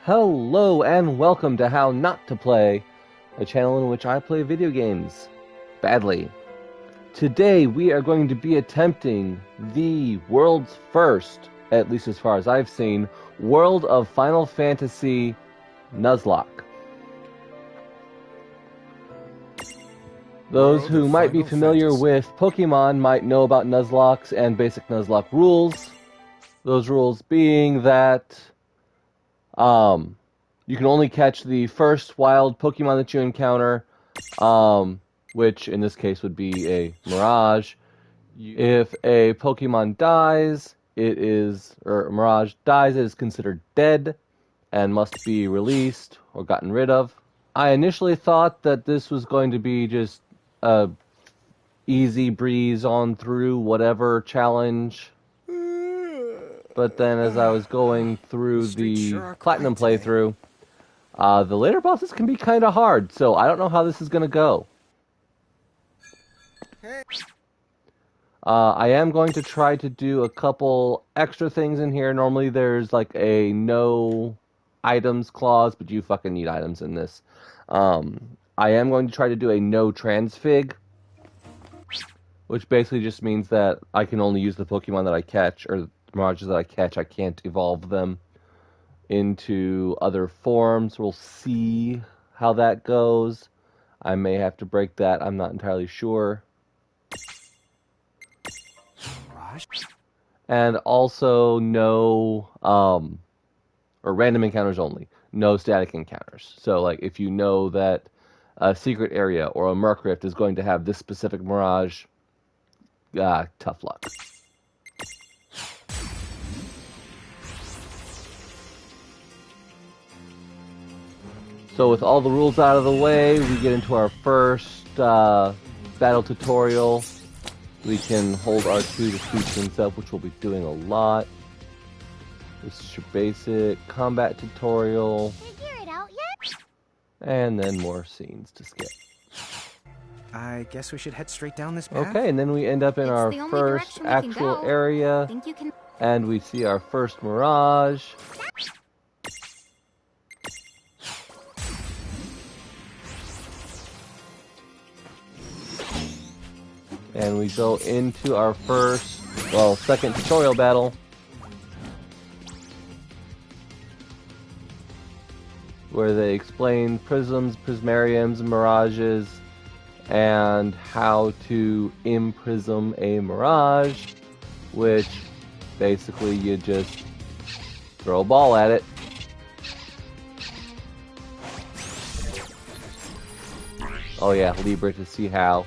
Hello and welcome to How Not to Play, a channel in which I play video games badly. Today we are going to be attempting the world's first, at least as far as I've seen, World of Final Fantasy Nuzlocke. Those who might be familiar with Pokemon might know about Nuzlockes and basic Nuzlocke rules. Those rules being that you can only catch the first wild Pokemon that you encounter, which in this case would be a Mirage. If a Pokemon dies, it is considered dead and must be released or gotten rid of. I initially thought that this was going to be just a easy breeze on through whatever challenge. But then as I was going through the Platinum playthrough, the later bosses can be kind of hard, so I don't know how this is going to go. I am going to try to do a couple extra things in here. Normally there's like a no items clause, but you fucking need items in this. I am going to try to do a no transfig, which basically just means that I can only use the Pokemon that I catch, or the Mirages that I catch. I can't evolve them into other forms. We'll see how that goes. I may have to break that. I'm not entirely sure. And also no, or random encounters only. No static encounters. So like if you know that a secret area or a Murkrift is going to have this specific Mirage, tough luck. So with all the rules out of the way, we get into our first battle tutorial. We can hold R2 to speed things up, which we'll be doing a lot. This is your basic combat tutorial. Figure it out yet? And then more scenes to skip. I guess we should head straight down this path. Okay, and then we end up in our first actual area. And we see our first Mirage. And we go into our second tutorial battle. Where they explain prisms, prismariums, and mirages, and how to imprism a mirage, which basically you just throw a ball at it. Oh yeah, Libra to see how.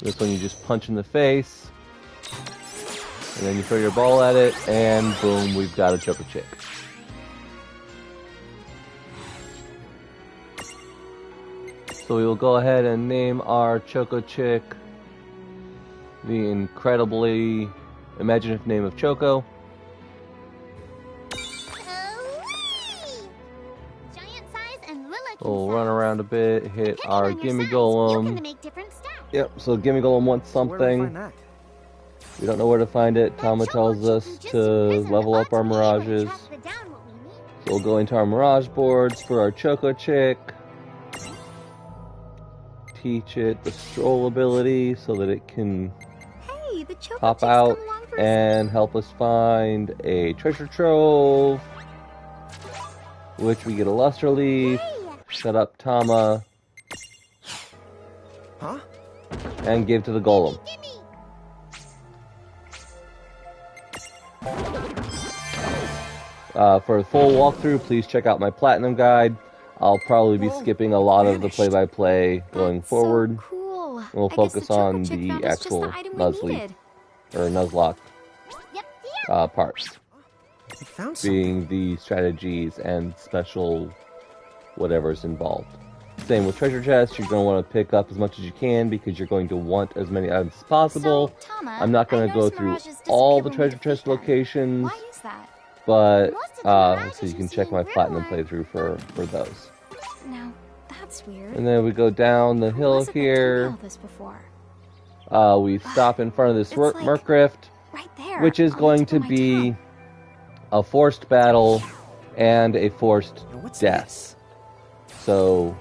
This one you just punch in the face, and then you throw your ball at it, and boom, we've got a Choco Chick. So we will go ahead and name our Choco Chick the incredibly imaginative name of Choco. We'll run around a bit, hit our Gimme Golem. Yep, so Gimme Golem wants something. We don't know where to find it. Tama tells us to level up our Mirages. So we'll go into our Mirage boards for our Choco Chick. Teach it the stroll ability so that it can pop out and help us find a treasure trove, which we get a luster leaf. Shut up, Tama. Huh? And give to the Golem. For a full walkthrough, please check out my Platinum guide. I'll probably be skipping a lot of the play-by-play going forward. So cool. We'll focus on the actual Nuzlocke parts. Being the strategies and special whatever's involved. Same with treasure chests. You're going to want to pick up as much as you can because you're going to want as many items as possible. So, Tama, I'm not going to go through all the treasure chest locations. Why is that? But so you can check my Platinum playthrough for those. Now, that's weird. And then we go down the hill here. We stop in front of this Murkrift, right there, which is going to be a forced battle and a forced Now, what's death. this? So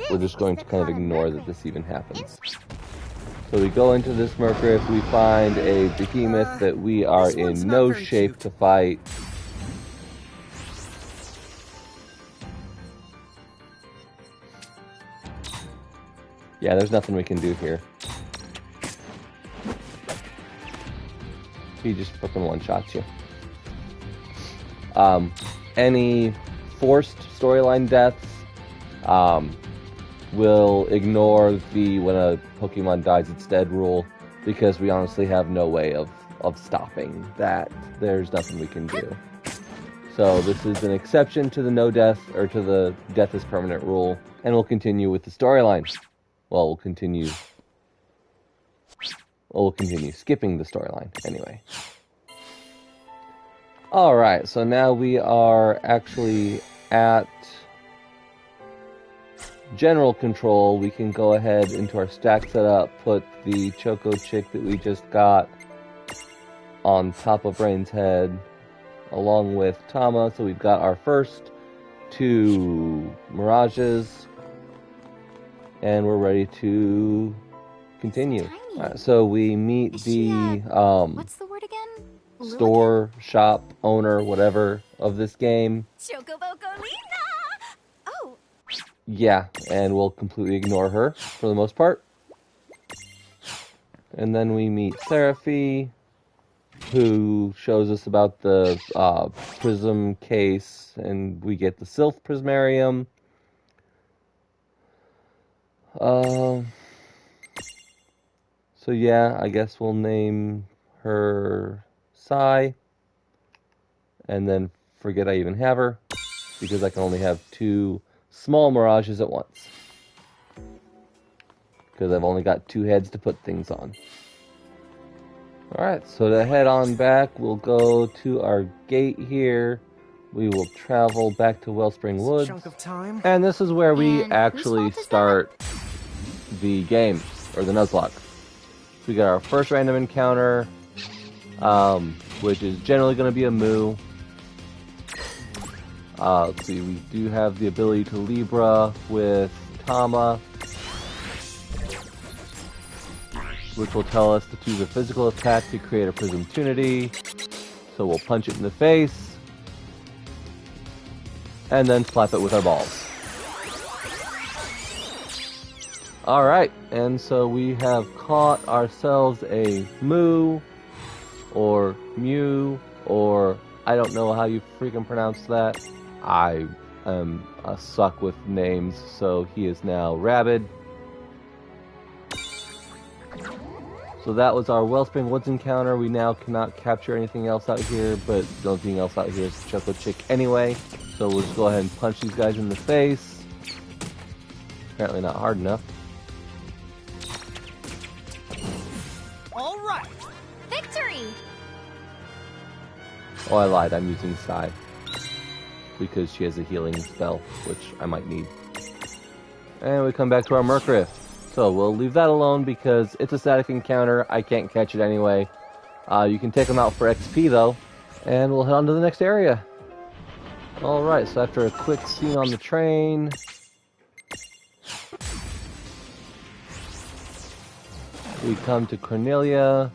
we're just going to kind of ignore that this even happens. So we go into this Murkriff, we find a behemoth that we are this one's in not no very shape cute. to fight. Yeah, there's nothing we can do here. He just fucking one-shots you. Any forced storyline deaths will ignore the when a Pokemon dies it's dead rule, because we honestly have no way of stopping that. There's nothing we can do. So this is an exception to the no death, or to the death is permanent rule, and we'll continue with the storyline. Well, we'll continue skipping the storyline anyway. Alright, so now we are actually at general control. We can go ahead into our stack setup, put the Choco Chick that we just got on top of Rain's head, along with Tama. So we've got our first 2 Mirages, and we're ready to continue. So we meet the What's the word again? store, shop, owner, whatever, of this game. Chocobocolina! Oh, Yeah, and we'll completely ignore her for the most part. And then we meet Seraphy, who shows us about the prism case, and we get the Sylph Prismarium. So yeah, I guess we'll name her Sai, and then forget I even have her, because I can only have 2 small Mirages at once, because I've only got 2 heads to put things on. Alright, so to head on back, we'll go to our gate here. We will travel back to Wellspring Woods. Chunk of time. And this is where we And actually whose fault is start the game, or the Nuzlocke. We got our first random encounter, which is generally going to be a Moo. Let's see, we do have the ability to Libra with Tama, which will tell us to choose a physical attack to create a Prism Tunity. So we'll punch it in the face, and then slap it with our balls. Alright, and so we have caught ourselves a Moo, or Mew, or I don't know how you freaking pronounce that. I am a suck with names, so he is now Rabid. So that was our Wellspring Woods encounter. We now cannot capture anything else out here, but the only thing else out here is the Choco Chick anyway. So we'll just go ahead and punch these guys in the face. Apparently not hard enough. All right. victory! Oh, I lied. I'm using Sai, because she has a healing spell, which I might need. And we come back to our Murkriff. So we'll leave that alone because it's a static encounter. I can't catch it anyway. You can take them out for XP though. And we'll head on to the next area. Alright, so after a quick scene on the train, we come to Cornelia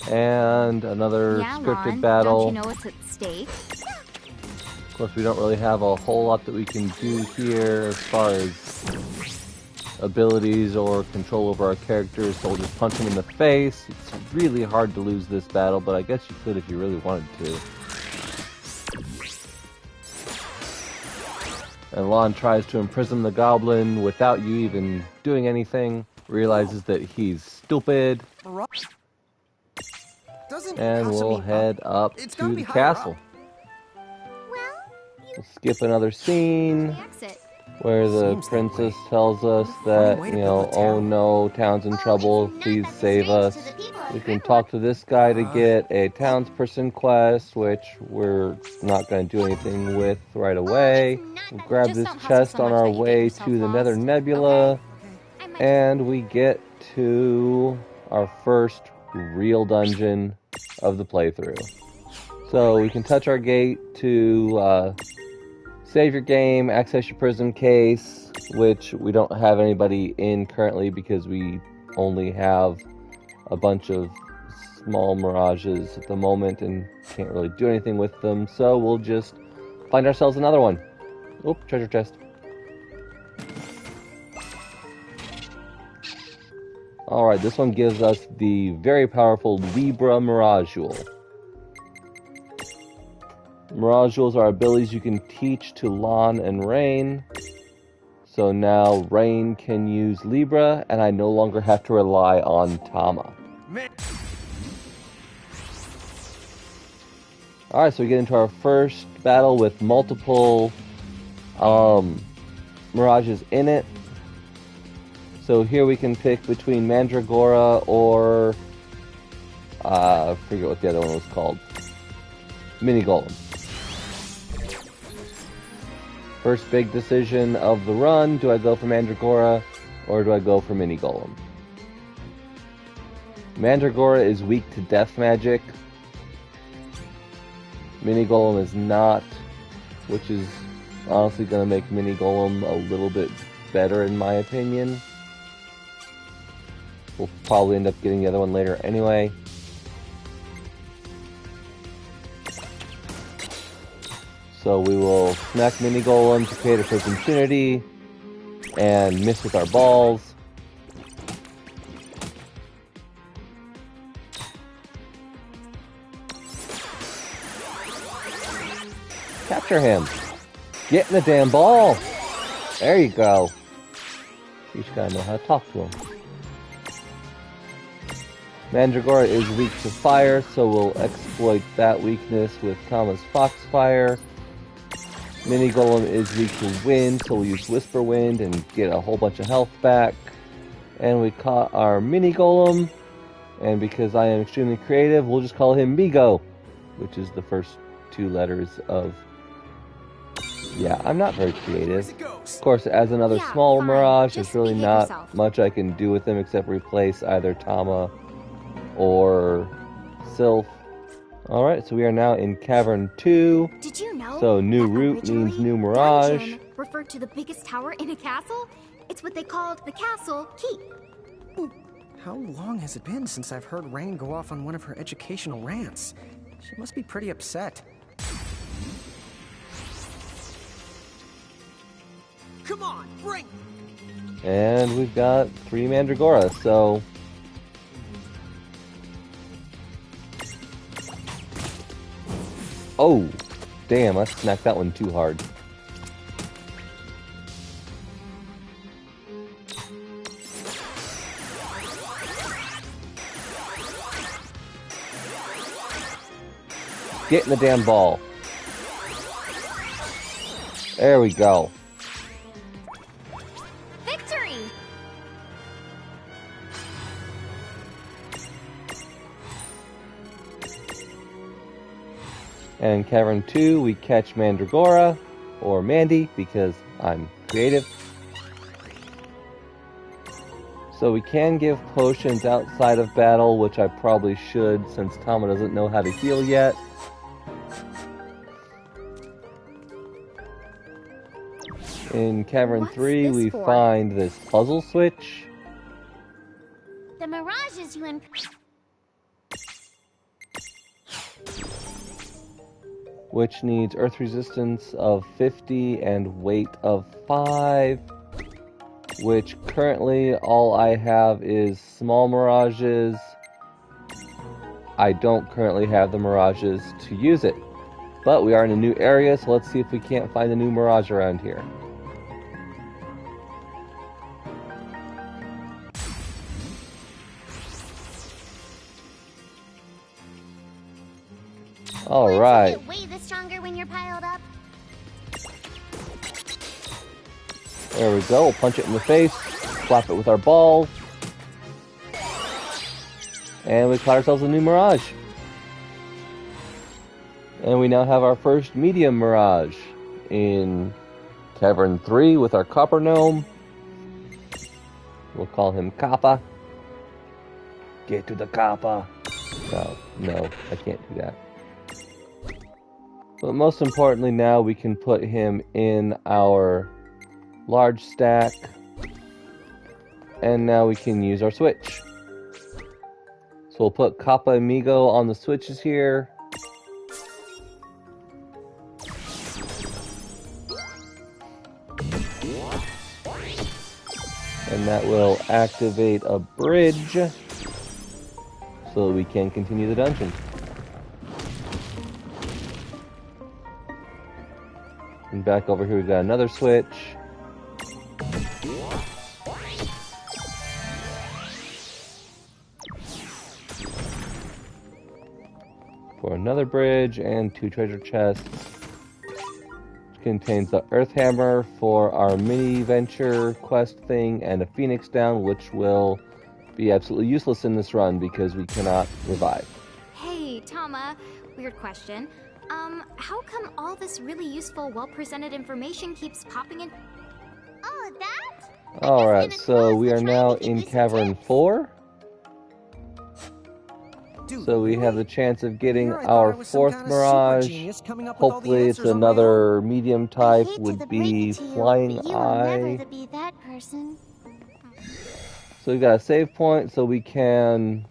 and another scripted Lon, battle. Don't you know what's at stake? Of course, we don't really have a whole lot that we can do here as far as abilities or control over our characters, so we'll just punch them in the face. It's really hard to lose this battle, but I guess you could if you really wanted to. And Lon tries to imprison the goblin without you even doing anything, realizes that he's stupid, Doesn't and Casa we'll mean head up It's to gotta the be higher castle. Well, We'll skip another scene the exit. where the Seems that princess way. tells us Funny that, way to you build know, a oh town. no, town's in trouble, please save us. We can talk to this guy to get a townsperson quest, which we're not going to do anything with right away. We'll grab Just this don't hustle chest so on much our that you get way yourself to the lost. Nether Nebula, Okay. I might and we get to our first real dungeon of the playthrough. So we can touch our gate to save your game, access your prism case, which we don't have anybody in currently because we only have a bunch of small mirages at the moment and can't really do anything with them. So we'll just find ourselves another one. Oop, treasure chest. Alright, this one gives us the very powerful Libra Mirage Jewel. Mirage Jewels are abilities you can teach to Lon and Rain. So now Rain can use Libra, and I no longer have to rely on Tama. Alright, so we get into our first battle with multiple Mirages in it. So here we can pick between Mandragora or I forget what the other one was called. Mini Golem. First big decision of the run, do I go for Mandragora or do I go for Mini Golem? Mandragora is weak to death magic. Mini Golem is not, which is honestly going to make Mini Golem a little bit better in my opinion. We'll probably end up getting the other one later anyway. So we will smack Mini Golem to create a Prism Trinity and miss with our balls. Capture him! Get in the damn ball! There you go. You just gotta know how to talk to him. Mandragora is weak to fire, so we'll exploit that weakness with Tama's Foxfire. Mini Golem is weak to wind, so we'll use Whisper Wind and get a whole bunch of health back. And we caught our Mini Golem, and because I am extremely creative, we'll just call him Migo, which is the first two letters of... Yeah, I'm not very creative. Of course, as another small Mirage, there's really not much I can do with them except replace either Tama or Sylph. Alright, so we are now in Cavern 2. Did you know? So new route means new Mirage. Dungeon referred to the biggest tower in a castle? It's what they called the castle keep. How long has it been since I've heard Rain go off on one of her educational rants? She must be pretty upset. Come on, bring! And we've got 3 Mandragora, so... Oh! Damn, I smacked that one too hard. Get in the damn ball. There we go. Victory! And in Cavern 2, we catch Mandragora, or Mandy, because I'm creative. So we can give potions outside of battle, which I probably should, since Tama doesn't know how to heal yet. In Cavern 3, we find this puzzle switch. The mirages you and which needs earth resistance of 50 and weight of 5, which currently all I have is small mirages. I don't currently have the mirages to use it, but we are in a new area, so let's see if we can't find a new mirage around here. Alright. Get way the stronger when you're piled up. There we go. We'll punch it in the face, slap it with our ball, and we caught ourselves a new mirage. And we now have our first medium mirage in Cavern 3 with our copper gnome. We'll call him Kappa. Get to the Kappa. No, I can't do that. But most importantly now we can put him in our large stack. And now we can use our switch. So we'll put Kappa Amigo on the switches here. And that will activate a bridge so we can continue the dungeon. And back over here we've got another switch. For another bridge and 2 treasure chests. Which contains the Earth Hammer for our mini venture quest thing and a Phoenix Down, which will be absolutely useless in this run because we cannot revive. Hey, Tama. Weird question. How come all this really useful, well-presented information keeps popping in? Oh, that? Alright, so we are now in Cavern 4. Dude, So we have the chance of getting here I thought our I was some 4th kind of super Mirage. genius coming up with all the Hopefully it's answers on my another medium type, I hate would to be break it to you, Flying but you will never Eye. be that person. So we've got a save point so we can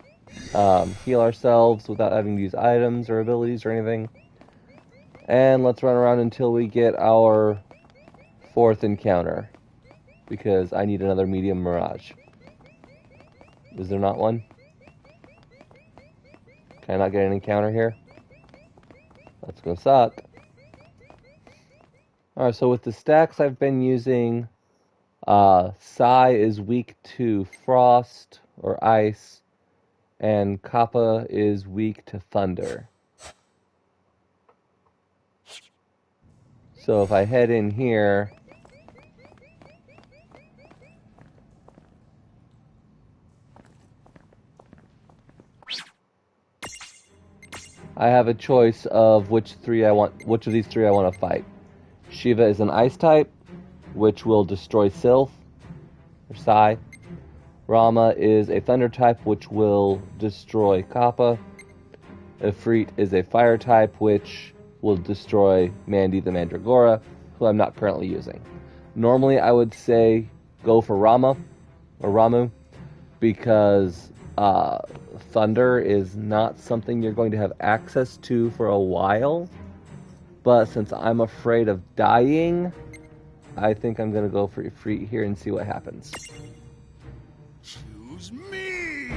heal ourselves without having to use items or abilities or anything. And let's run around until we get our 4th encounter. Because I need another medium Mirage. Is there not one? Can I not get an encounter here? That's gonna suck. Alright, so with the stacks I've been using, Sai is weak to frost or ice, and Kappa is weak to thunder. So if I head in here, I have a choice of which of these 3 I want to fight. Shiva is an ice type, which will destroy Sylph, or Sai. Rama is a thunder type, which will destroy Kappa. Ifrit is a fire type, which will destroy Mandy the Mandragora, who I'm not currently using. Normally I would say go for Rama, or Ramu, because thunder is not something you're going to have access to for a while. But since I'm afraid of dying, I think I'm going to go for Ifrit here and see what happens. Choose me!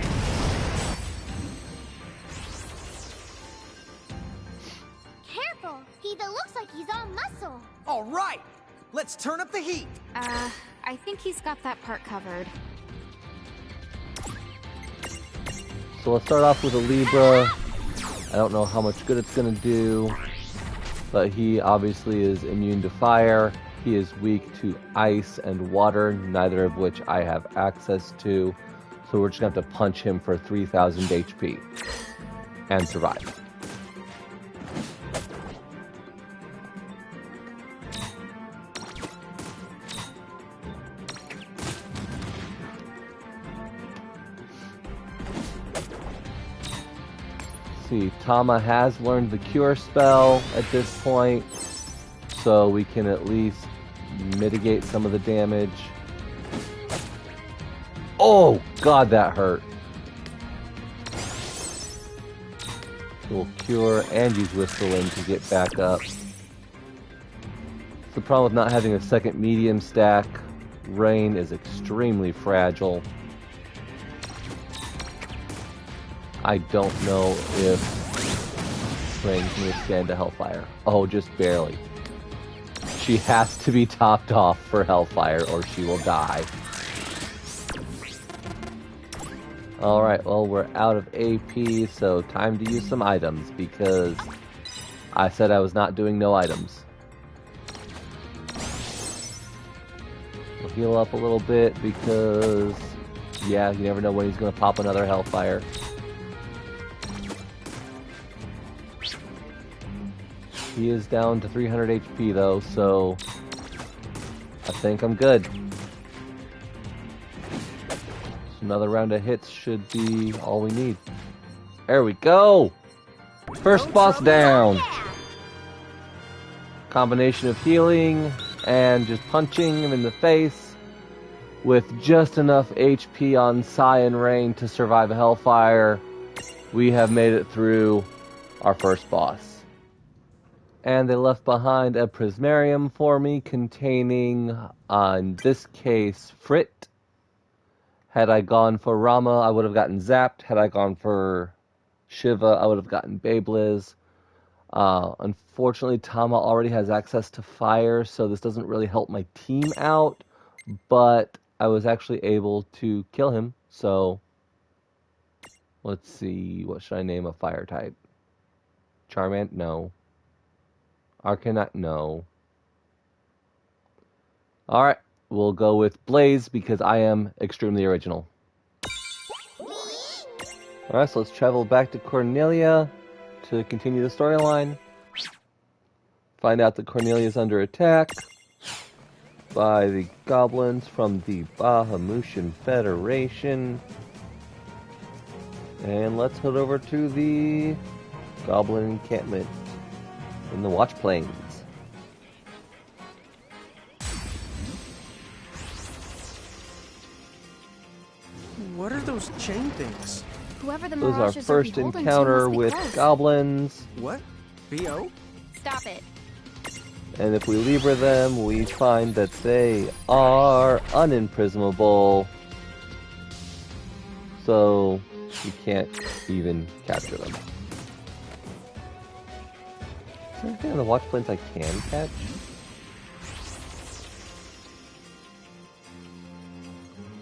Careful! He looks like he's all muscle. All right, let's turn up the heat. I think he's got that part covered. So let's start off with a Libra. I don't know how much good it's going to do, but he obviously is immune to fire. He is weak to ice and water, neither of which I have access to. So we're just going to have to punch him for 3,000 HP and survive. See, Tama has learned the cure spell at this point, so we can at least mitigate some of the damage. Oh, God, that hurt. We'll cure and use Whistling to get back up. The problem with not having a second medium stack, Rain is extremely fragile. I don't know if Rain can withstand a Hellfire. Oh, just barely. She has to be topped off for Hellfire or she will die. Alright, well, we're out of AP, so time to use some items because I said I was not doing no items. We'll heal up a little bit because, yeah, you never know when he's going to pop another Hellfire. He is down to 300 HP though, so I think I'm good. So another round of hits should be all we need. There we go! First boss down! Combination of healing and just punching him in the face with just enough HP on Sai and Rain to survive a Hellfire. We have made it through our first boss. And they left behind a Prismarium for me containing, in this case, Frit. Had I gone for Rama, I would have gotten zapped. Had I gone for Shiva, I would have gotten Beyblizz. Unfortunately, Tama already has access to fire, so this doesn't really help my team out. But I was actually able to kill him, so let's see, what should I name a fire type? Charmant? No. Arcanine? No. Alright, we'll go with Blaze because I am extremely original. Alright, so let's travel back to Cornelia to continue the storyline. Find out that Cornelia is under attack by the goblins from the Bahamutian Federation. And let's head over to the goblin encampment in the Watch Plains. What are those chain things? Whoever the This is our mirages are first beholden to encounter must be with close. goblins. What? B.O.? Stop it. And if we Libra them, we find that they are unimprisonable. So we can't even capture them. Is there anything on the Watch Plains I can catch?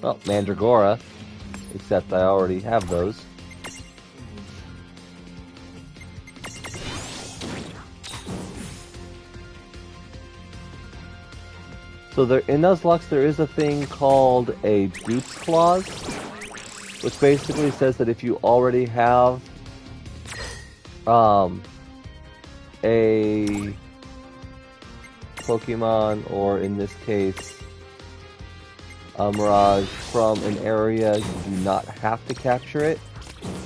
Well, Mandragora. Except I already have those. So there, in Nuzlocke, there is a thing called a dupes clause, which basically says that if you already have a Pokemon, or in this case, a Mirage from an area, you do not have to capture it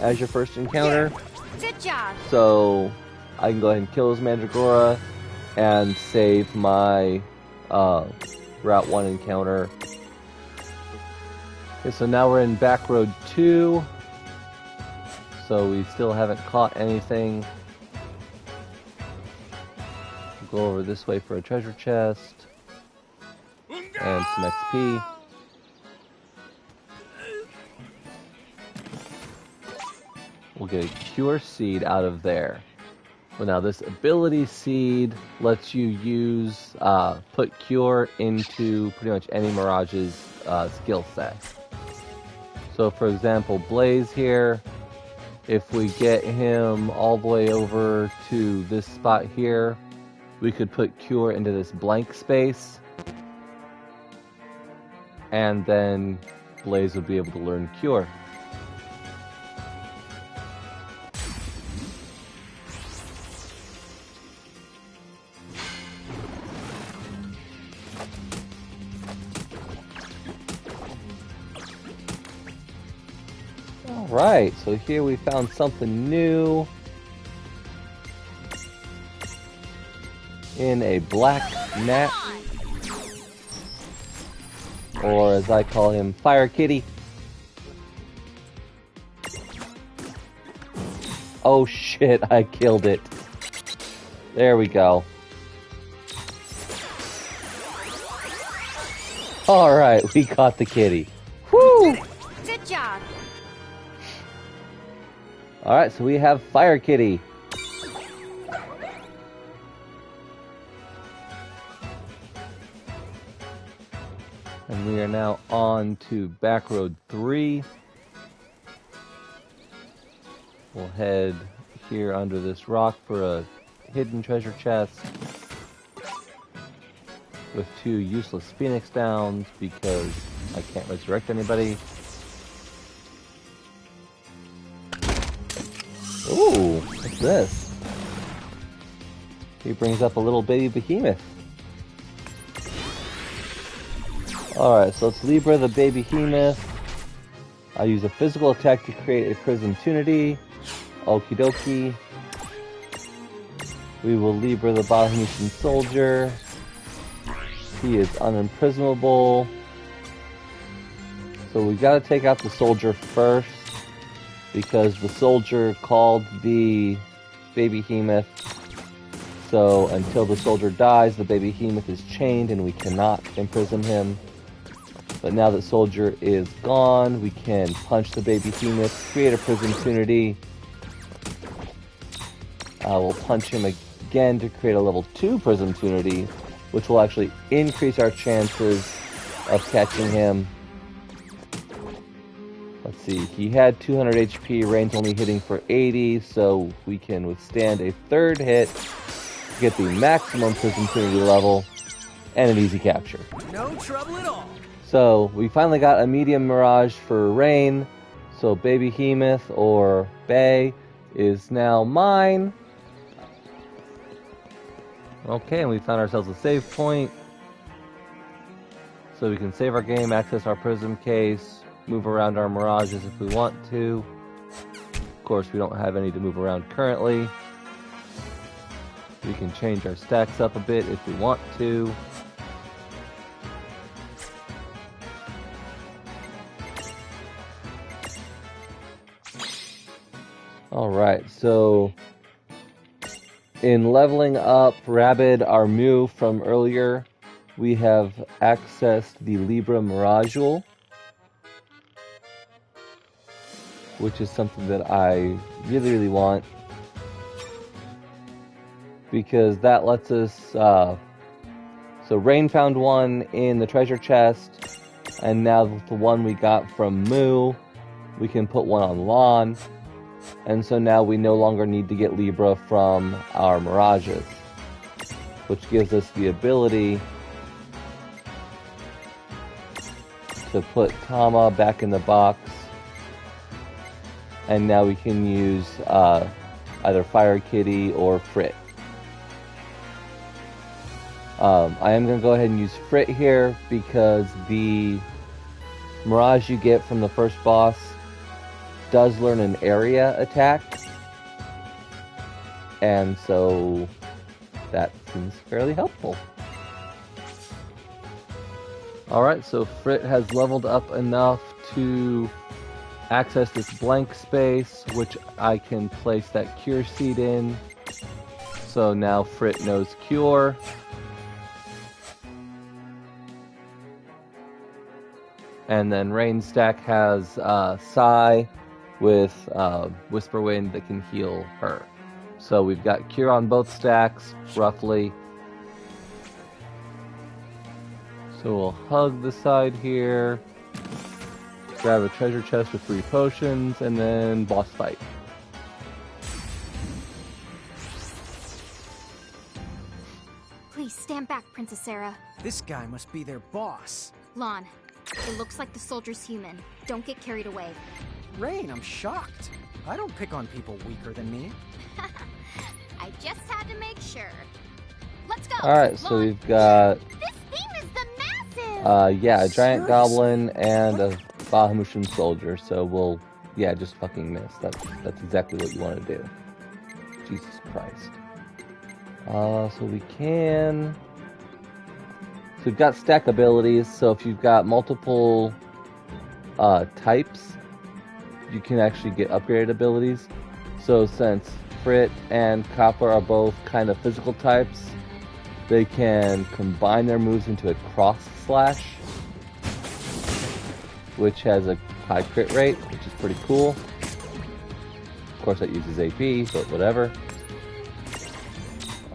as your first encounter. Good job. So I can go ahead and kill this Mandragora and save my Route 1 encounter. Okay, so now we're in Back Road 2. So we still haven't caught anything. We'll go over this way for a treasure chest and some XP. We'll get a Cure Seed out of there. Well, now this ability seed lets you use, put Cure into pretty much any Mirage's skill set. So for example, Blaze here, if we get him all the way over to this spot here, we could put Cure into this blank space, and then Blaze would be able to learn Cure. Alright, so here we found something new in a black gnat, or as I call him, Fire Kitty. Oh shit, I killed it. There we go. Alright, we caught the kitty. Woo! Good job. Alright, so we have Fire Kitty. And we are now on to Back Road 3. We'll head here under this rock for a hidden treasure chest with 2 useless Phoenix Downs because I can't resurrect anybody. Ooh, what's this? He brings up a little baby behemoth. Alright, so let's Libra the baby behemoth. I use a physical attack to create a prison tunity. Okie dokie. We will Libra the Bahamutian soldier. He is unimprisonable. So we gotta take out the soldier first, because the soldier called the baby behemoth. So until the soldier dies, the baby behemoth is chained and we cannot imprison him. But now that soldier is gone, we can punch the baby behemoth, create a prisontunity. We'll punch him again to create a level 2 prisontunity, which will actually increase our chances of catching him. Let's see, he had 200 HP, Rain's only hitting for 80, so we can withstand a third hit, get the maximum prisontunity level, and an easy capture. No trouble at all. So, we finally got a medium Mirage for Rain, so Baby Behemoth, or Bay, is now mine. Okay, and we found ourselves a save point, so we can save our game, access our prism case, move around our Mirages if we want to. Of course, we don't have any to move around currently. We can change our stacks up a bit if we want to. Alright, so in leveling up Rabid, our Mew from earlier, we have accessed the Libra Mirageual, which is something that I really want, because that lets us, so Rain found one in the treasure chest, and now the one we got from Moo, we can put one on Lawn, and so now we no longer need to get Libra from our Mirages, which gives us the ability to put Tama back in the box, and now we can use either Fire Kitty or Frit. I am going to go ahead and use Frit here because the Mirage you get from the first boss does learn an area attack, and so that seems fairly helpful. Alright, so Frit has leveled up enough to access this blank space, which I can place that Cure Seed in. So now Frit knows Cure. And then Rain stack has Psy with Whisper Wind that can heal her. So we've got Cure on both stacks, roughly. So we'll hug the side here, grab a treasure chest with 3 potions, and then boss fight. Please stand back, Princess Sarah. This guy must be their boss. Lon, it looks like the soldier's human. Don't get carried away. Rain, I'm shocked. I don't pick on people weaker than me. I just had to make sure. Let's go. Alright, so we've got This theme is the massive. yeah, a giant goblin and a Bahamutian soldier, so we'll, yeah, just fucking miss. That's exactly what you want to do. Jesus Christ. So we can... So we've got stack abilities, so if you've got multiple types, you can actually get upgraded abilities. So since Frit and Copper are both kind of physical types, they can combine their moves into a cross slash, which has a high crit rate, which is pretty cool. Of course that uses AP, but whatever.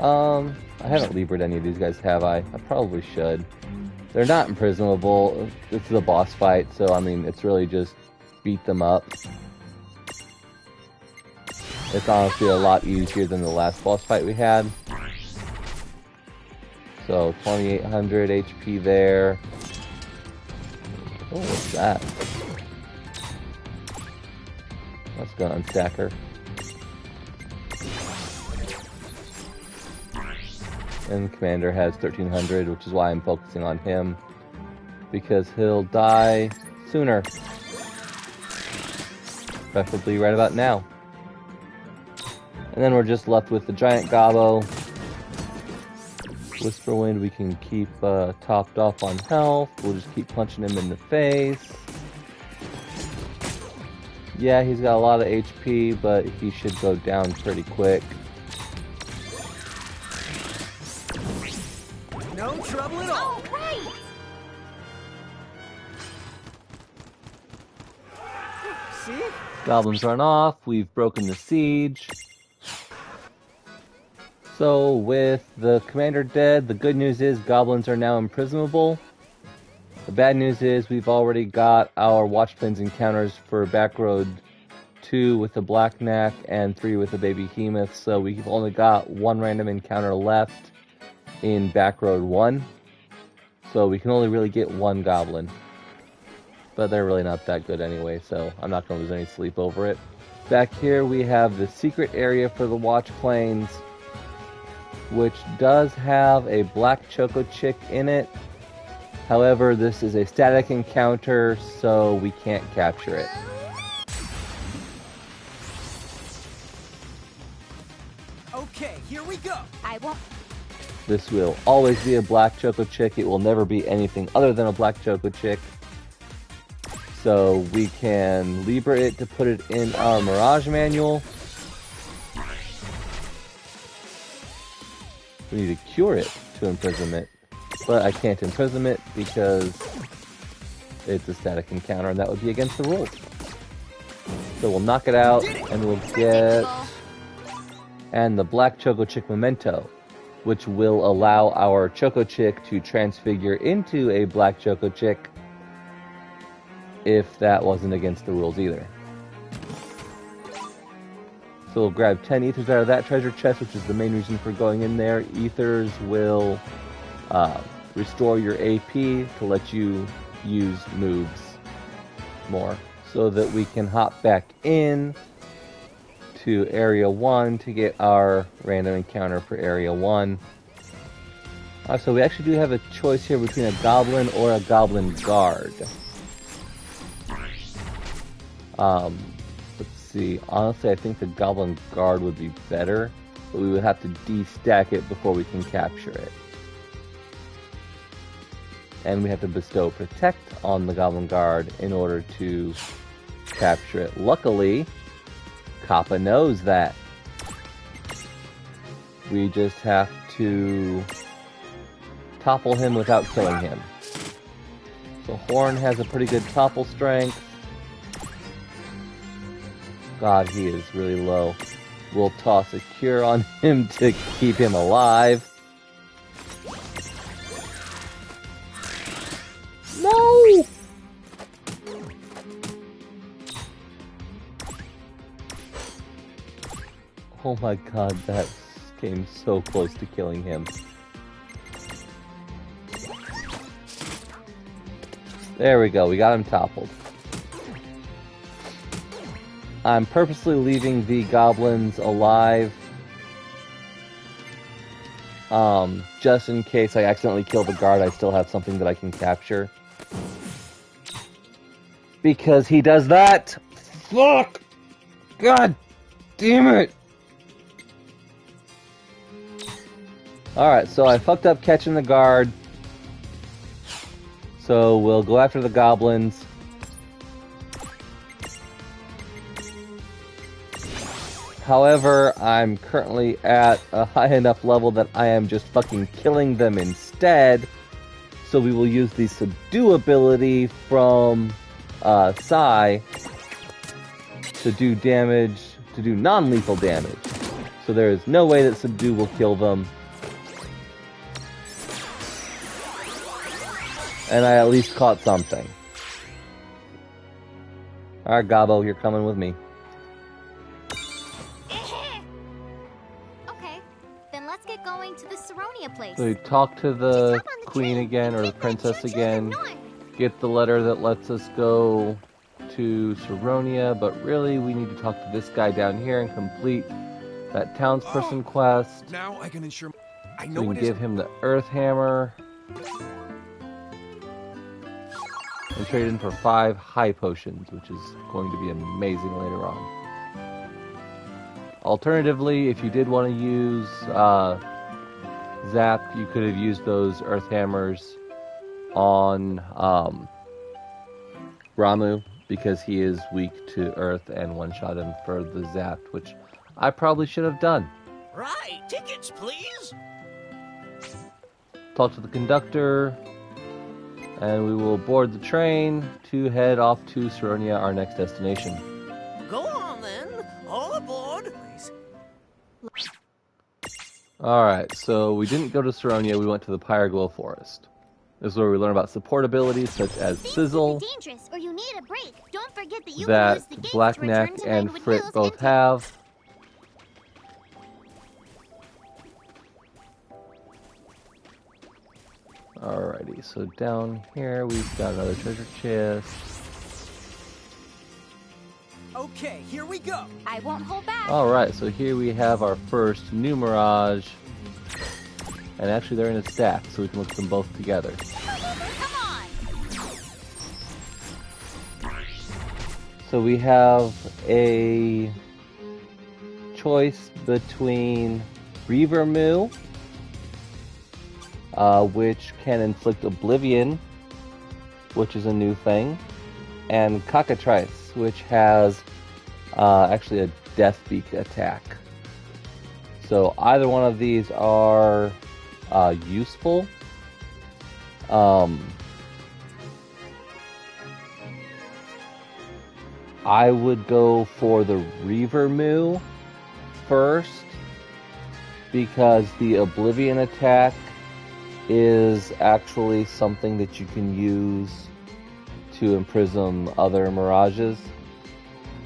I haven't Libra'd any of these guys, have I? I probably should. They're not imprisonable. This is a boss fight, so I mean, it's really just beat them up. It's honestly a lot easier than the last boss fight we had. So, 2800 HP there. Oh, what's that? Let's go unstack her. And the commander has 1300, which is why I'm focusing on him, because he'll die sooner. Preferably right about now. And then we're just left with the giant gobbo. Whisperwind we can keep topped off on health. We'll just keep punching him in the face. Yeah, he's got a lot of HP, but he should go down pretty quick. No trouble at all. Oh, right! See? Goblins run off. We've broken the siege. So, with the commander dead, the good news is goblins are now imprisonable. The bad news is we've already got our Watch Plains encounters for Backroad 2 with the Black Knack and 3 with the Baby Behemoth, so we've only got one random encounter left in Backroad 1. So we can only really get one goblin. But they're really not that good anyway, so I'm not going to lose any sleep over it. Back here we have the secret area for the Watch Plains, which does have a black choco chick in it. However, this is a static encounter, so we can't capture it. Okay, here we go. I won't. This will always be a black choco chick. It will never be anything other than a black choco chick. So we can Libra it to put it in our Mirage manual. We need to cure it to imprisonment, but I can't imprison it because it's a static encounter and that would be against the rules. So we'll knock it out and we'll get and the black Choco Chick memento, which will allow our Choco Chick to transfigure into a black Choco Chick if that wasn't against the rules either. So we'll grab 10 ethers out of that treasure chest, which is the main reason for going in there. Ethers will restore your AP to let you use moves more, so that we can hop back in to Area 1 to get our random encounter for Area 1. So we actually do have a choice here between a goblin or a goblin guard. Let's see, honestly I think the goblin guard would be better, but we would have to destack it before we can capture it. And we have to bestow protect on the goblin guard in order to capture it. Luckily, Kappa knows that. We just have to topple him without killing him. So Horn has a pretty good topple strength. God, he is really low. We'll toss a cure on him to keep him alive. No! Oh my god, that came so close to killing him. There we go, we got him toppled. I'm purposely leaving the goblins alive, just in case I accidentally kill the guard, I still have something that I can capture. Because he does that! Fuck! God damn it! Alright, so I fucked up catching the guard. So we'll go after the goblins. However, I'm currently at a high enough level that I am just fucking killing them instead. So we will use the subdue ability from Sai to do damage, to do non-lethal damage. So there is no way that subdue will kill them. And I at least caught something. Alright, Gobbo, you're coming with me. Okay, then let's get going to the Saronia place. So we talk to the queen again, or the princess again, get the letter that lets us go to Saronia, but really we need to talk to this guy down here and complete that townsperson quest. Now I can ensure I So know we it can is. give him the Earth Hammer and trade in for 5 high potions, which is going to be amazing later on. Alternatively, if you did want to use Zap, you could have used those Earth Hammers on Ramu, because he is weak to Earth, and one-shot him for the Zap, which I probably should have done. Right, tickets, please. Talk to the conductor, and we will board the train to head off to Saronia, our next destination. Go on then, all aboard. Alright, so we didn't go to Saronia, we went to the Pyroglow Forest. This is where we learn about support abilities such as Sizzle, dangerous, or you need a break. Don't forget that you that will use the gates to Blackneck return to and Redwood Frit Hills both and have. Alrighty, so down here we've got another treasure chest. Okay, here we go. I won't hold back. Alright, so here we have our first new Mirage. And actually they're in a stack, so we can look at them both together. Come on! So we have a choice between Reaver Moo, which can inflict Oblivion, which is a new thing, and Cockatrice, which has actually a Death Beak attack. So either one of these are useful. I would go for the Reaver Moo first, because the Oblivion attack is actually something that you can use to imprison other Mirages.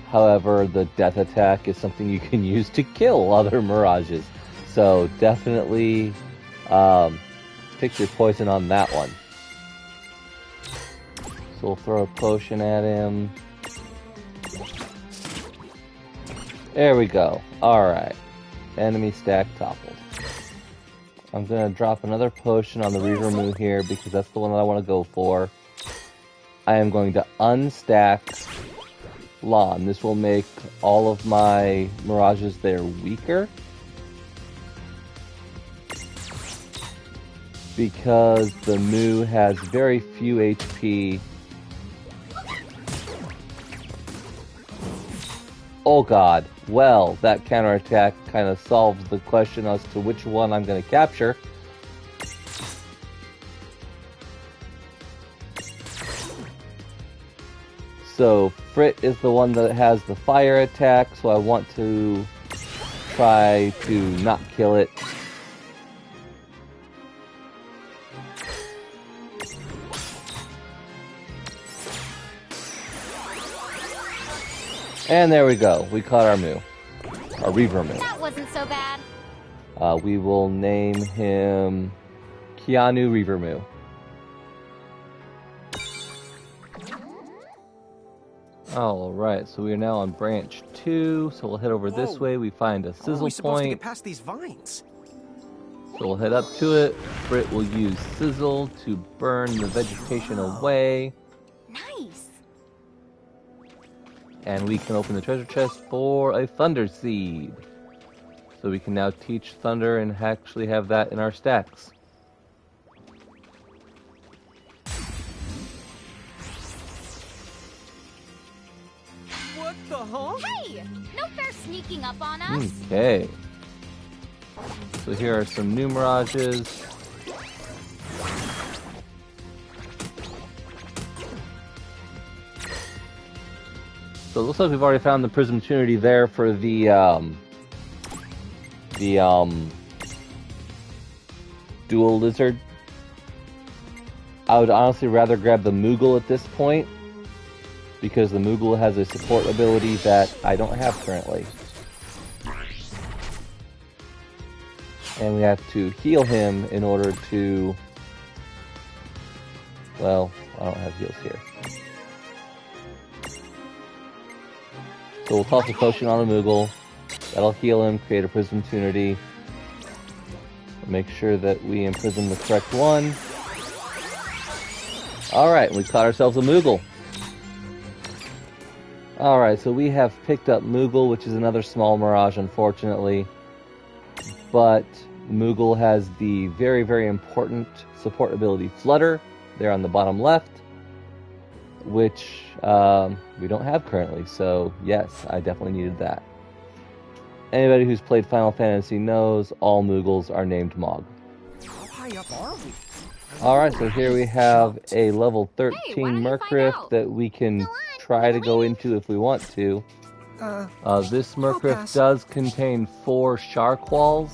However, the Death attack is something you can use to kill other Mirages. So definitely pick your poison on that one. So we'll throw a potion at him. There we go. Alright. Enemy stack toppled. I'm gonna drop another potion on the Reaver Moo here, because that's the one that I want to go for. I am going to unstack Lon. This will make all of my Mirages there weaker, because the Moo has very few HP. Oh god. Well, that counterattack kind of solves the question as to which one I'm going to capture. So, Frit is the one that has the fire attack, so I want to try to not kill it. And there we go. We caught our Moo. Our Reaver Moo. That wasn't so bad. We will name him Keanu Reaver Moo. Alright, so we are now on branch 2, so we'll head over this way. We find a sizzle Are we supposed to point. get past these vines? So we'll head up to it. Frit will use Sizzle to burn the vegetation away. Nice. And we can open the treasure chest for a Thunder Seed. So we can now teach Thunder and actually have that in our stacks. What the huh? Hey! No fair sneaking up on us. Okay. So here are some new Mirages. So it looks like we've already found the Prism Trinity there for the Dual Lizard. I would honestly rather grab the Moogle at this point, because the Moogle has a support ability that I don't have currently. And we have to heal him in order to... Well, I don't have heals here. So we'll toss a potion on the Moogle. That'll heal him, create a Prism Trinity. Make sure that we imprison the correct one. Alright, we caught ourselves a Moogle. Alright, so we have picked up Moogle, which is another small Mirage, unfortunately. But Moogle has the very, very important support ability Flutter, there on the bottom left, which we don't have currently, so yes, I definitely needed that. Anybody who's played Final Fantasy knows all Moogles are named Mog. How high up are we? Alright, so here we have a level 13 Hey, why don't you find Murkrift out? that we can try to go into if we want to. This I'll Murkrift pass. does contain 4 Sharkwalls,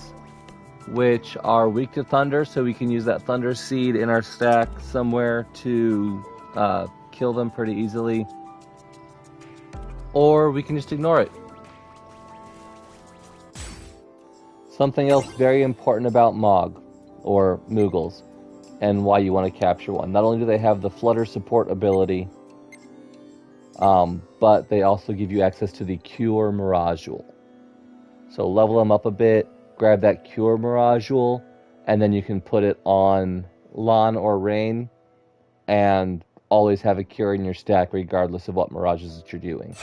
which are weak to Thunder, so we can use that Thunder Seed in our stack somewhere to kill them pretty easily. Or we can just ignore it. Something else very important about Mog, or Moogles, and why you want to capture one. Not only do they have the Flutter support ability, but they also give you access to the Cure Mirage Jewel. So level them up a bit, grab that Cure Mirage Jewel, and then you can put it on Lan or Rain, and always have a Cure in your stack regardless of what Mirages that you're doing.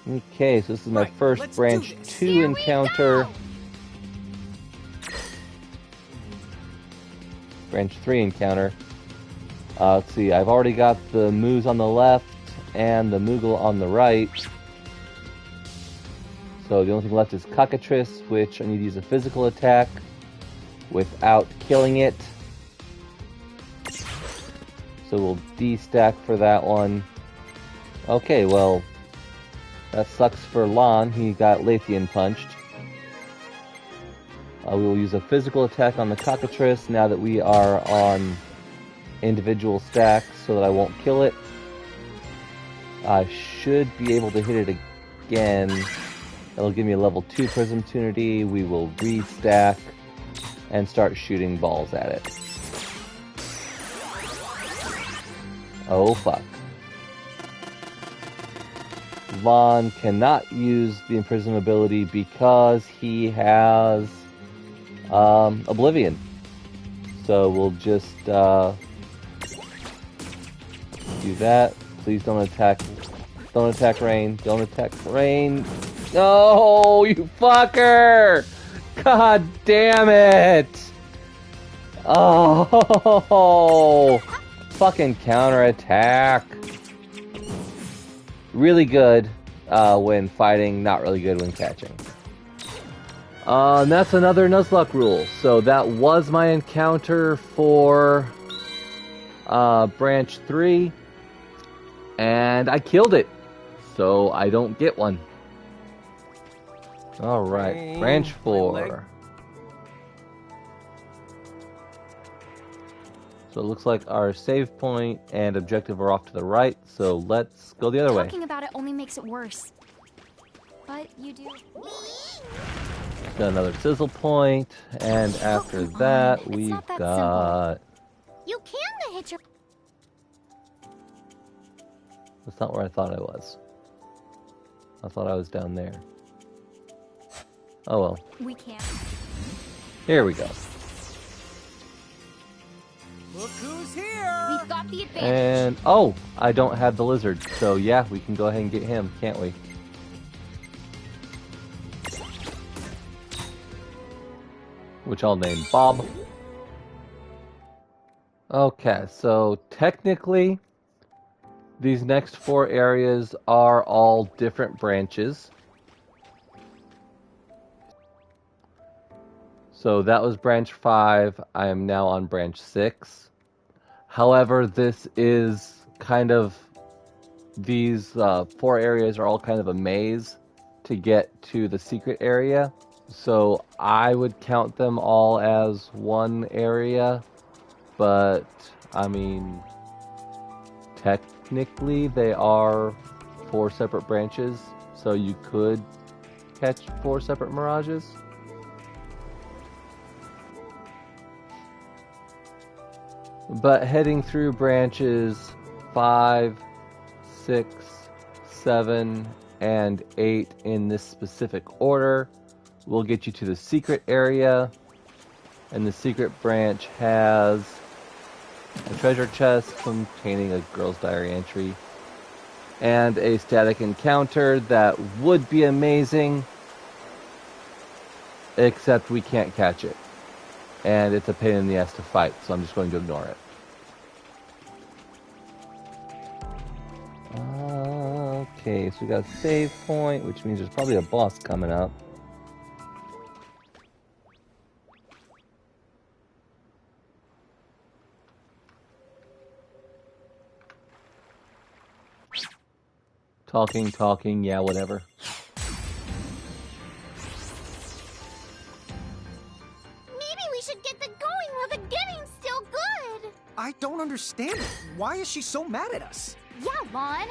Okay, so this is my first let's branch do this. 2 encounter. Branch 3 encounter. Let's see, I've already got the Moose on the left and the Moogle on the right. So the only thing left is Cockatrice, which I need to use a physical attack without killing it. So we'll D-stack for that one. Okay, well, that sucks for Lan. He got Lathian punched. We will use a physical attack on the Cockatrice now that we are on individual stacks so that I won't kill it. I should be able to hit it again. That'll give me a level 2 Prism Tunity. We will restack and start shooting balls at it. Oh fuck. Lan cannot use the Imprison ability because he has Oblivion. So we'll just do that. Please don't attack. Don't attack Rain. Don't attack Rain. No, you fucker! God damn it! Oh, fucking counterattack. Really good when fighting, not really good when catching. And that's another Nuzlocke rule. So that was my encounter for Branch 3. And I killed it. So I don't get one. Alright, Branch 4. So it looks like our save point and objective are off to the right, so let's go the other way. Talking about it only makes it worse. But you do. Got another sizzle point, and after that, It's we've not that got... You can hit your. That's not where I thought I was. I thought I was down there. Oh well. We can. Here we go. Look who's here! We've got the advantage. And, oh, I don't have the lizard, so yeah, we can go ahead and get him, can't we? Which I'll name Bob. Okay, so technically, these next 4 areas are all different branches. So that was branch 5, I am now on branch 6. However, this is kind of, these 4 areas are all kind of a maze to get to the secret area. So I would count them all as one area, but I mean, technically they are 4 separate branches, so you could catch 4 separate mirages. But heading through branches 5, 6, 7, and 8 in this specific order will get you to the secret area. And the secret branch has a treasure chest containing a girl's diary entry, and a static encounter that would be amazing, except we can't catch it. And it's a pain in the ass to fight, so I'm just going to ignore it. Okay, so we got a save point, which means there's probably a boss coming up. Talking, yeah, whatever. Maybe we should get the going while the getting's still good. I don't understand it. Why is she so mad at us? Yeah, Lon.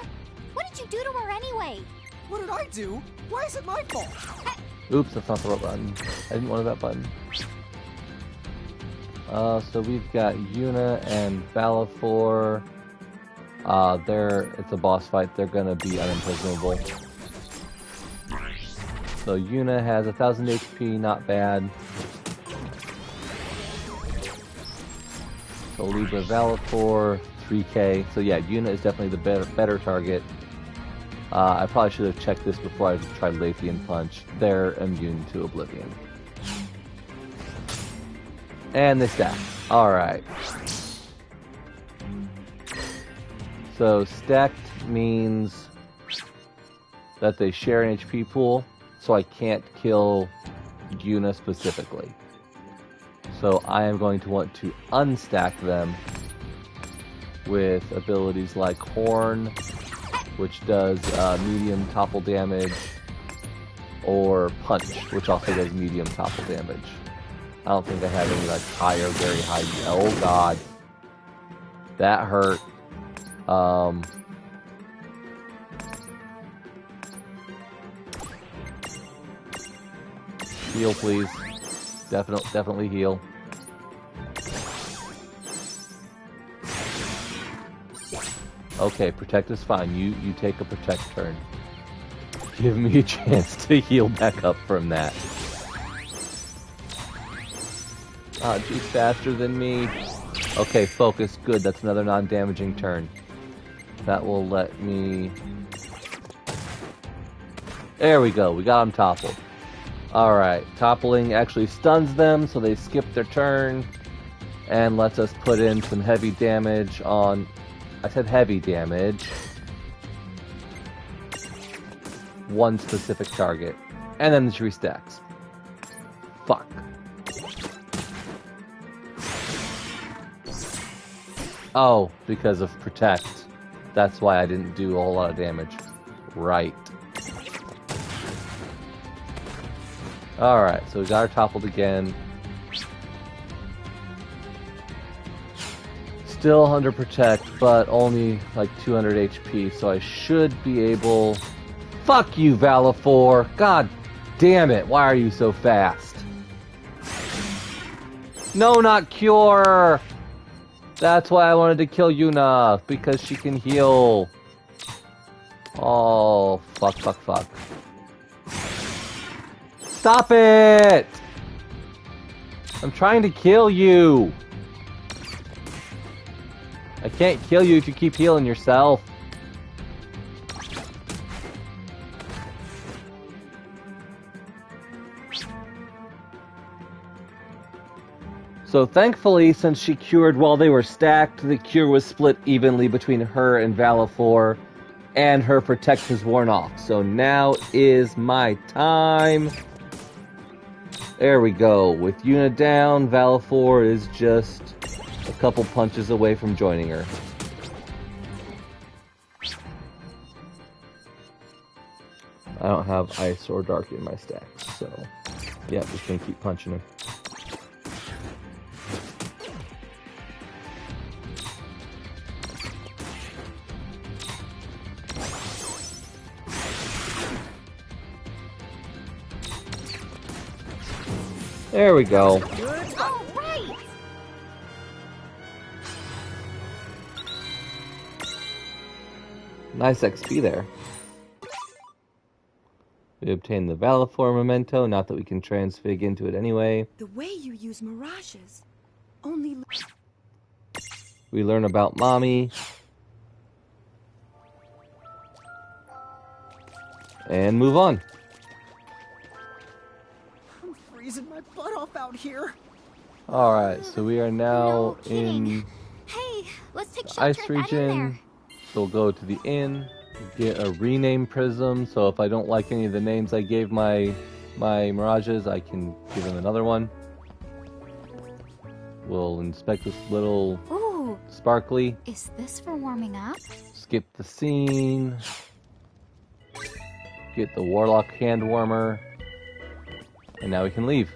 What did you do to her anyway? What did I do? Why is it my fault? Oops, that's not the right button. I didn't want that button. So we've got Yuna and Balfour. It's a boss fight. They're gonna be unimprisonable. So Yuna has 1,000 HP, not bad. So Libra Balfour, 3k. So yeah, Yuna is definitely the better target. I probably should have checked this before I tried Lathian Punch. They're immune to Oblivion. And they stack. Alright. So stacked means that they share an HP pool, so I can't kill Yuna specifically. So I am going to want to unstack them with abilities like Horn, which does medium topple damage, or Punch, which also does medium topple damage. I don't think I have any like high or very high. Oh god, that hurt. Heal, please. Definitely heal. Okay, protect is fine. You take a protect turn. Give me a chance to heal back up from that. Ah, she's faster than me. Okay, focus. Good. That's another non-damaging turn. That will let me... There we go. We got them toppled. Alright. Toppling actually stuns them, so they skip their turn. And lets us put in some heavy damage on... I said heavy damage. One specific target. And then she restacks. Fuck. Oh, because of protect. That's why I didn't do a whole lot of damage. Right. Alright, so we got her toppled again. Still under protect, but only like 200 HP, so I should be able... Fuck you, Valifor! God damn it, why are you so fast? No, not Cure! That's why I wanted to kill Yuna, because she can heal. Oh, fuck. Stop it! I'm trying to kill you! I can't kill you if you keep healing yourself. So thankfully, since she cured while they were stacked, the cure was split evenly between her and Valifor, and her protect has worn off. So now is my time. There we go. With Yuna down, Valifor is just a couple punches away from joining her. I don't have Ice or Dark in my stacks, so yeah, just gonna keep punching her. There we go. All right. Nice XP there. We obtained the Valifor memento, not that we can transfig into it anyway. The way you use mirages. Only... We learn about Mommy. And move on. I'm freezing my butt off out here. Alright, so we are now No kidding. in Hey, let's take the shelter ice at that in region. there. So we'll go to the inn, get a rename prism. So if I don't like any of the names I gave my mirages, I can give them another one. We'll inspect this little Ooh, sparkly. is this for warming up? Skip the scene. Get the warlock hand warmer. And now we can leave.